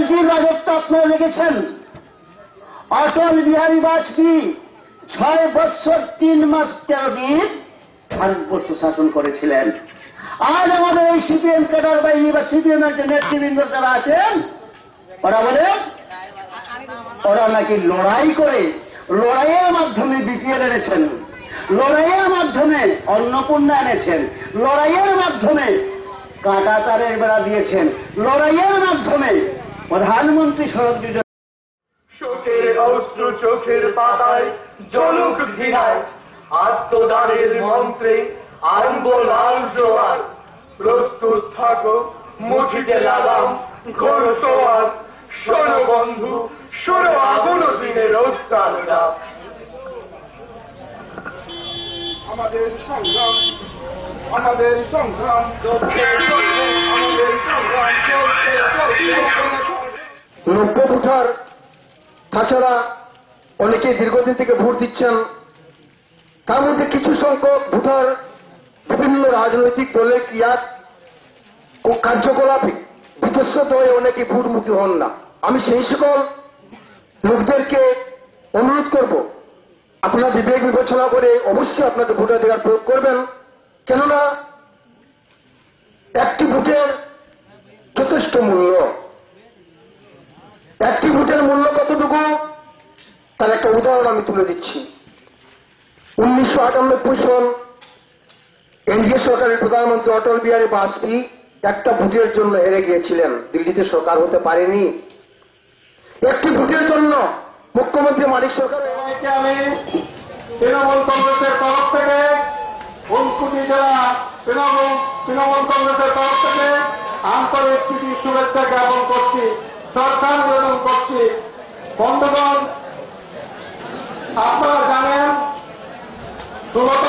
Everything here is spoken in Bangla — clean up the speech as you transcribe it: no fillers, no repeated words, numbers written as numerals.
অটলজির রাজত্ব আপনারা দেখেছেন। অটল বিহারী বাজপেয়ী 6 বৎসর 3 মাস 13 দিন ভারতবর্ষ শাসন করেছিলেন। আজ আমাদের এই সিপিএম ক্যাডার বাহিনী বা সিপিএম এর যে নেতৃবৃন্দ যারা আছেন, ওরা বলেন ওরা নাকি লড়াই করে, লড়াইয়ের মাধ্যমে বিপিএল এনেছেন, লড়াইয়ের মাধ্যমে অন্নপূর্ণা এনেছেন, লড়াইয়ের মাধ্যমে কাঁটা তারের বেড়া দিয়েছেন, লড়াইয়ের মাধ্যমে প্রধানমন্ত্রী সড়ক যোজনা। শোকের অস্ত্র চোখের পাতায় জলুক ঘৃণায়, আত্মদানের মন্ত্রে আনবো লাল জোয়ার। প্রস্তুত থাকো মুঠিতে লাগাম ঘোর সোয়ার। শোনো বন্ধু, শোনো আগুন দিনের রোজগার। আমাদের সংগ্রাম, আমাদের সংগ্রাম চলছে, আমাদের সংগ্রাম চলছে। 90 ভোটার, তাছাড়া অনেকে দীর্ঘদিন থেকে ভোট দিচ্ছেন। তার মধ্যে কিছু সংখ্যক ভোটার বিভিন্ন রাজনৈতিক দলের ক্রিয়া ও কার্যকলাপে বিতস্ত হয়ে অনেকে ভোটমুখী হন না। আমি সেই সকল লোকদেরকে অনুরোধ করব, আপনারা বিবেক বিবেচনা করে অবশ্যই আপনাদের ভোটাধিকার প্রয়োগ করবেন। কেননা একটি ভোটের যথেষ্ট মূল্য। একটি ভোটের মূল্য কতটুকু তার একটা উদাহরণ আমি তুলে দিচ্ছি। 1998 সন এনডিএ সরকারের প্রধানমন্ত্রী অটল বিহারী বাজপেয়ী একটা ভোটের জন্য হেরে গিয়েছিলেন, দিল্লিতে সরকার হতে পারেনি। একটি ভোটের জন্য মুখ্যমন্ত্রী মানিক সরকার। আমি তৃণমূল কংগ্রেসের তরফ থেকে, ঊনকোটি জেলা তৃণমূল কংগ্রেসের তরফ থেকে আন্তরিক প্রীতি শুভেচ্ছা জ্ঞাপন করছি, শ্রদ্ধা নিবেদন করছি। বন্ধুগণ, আপনারা জানেন 16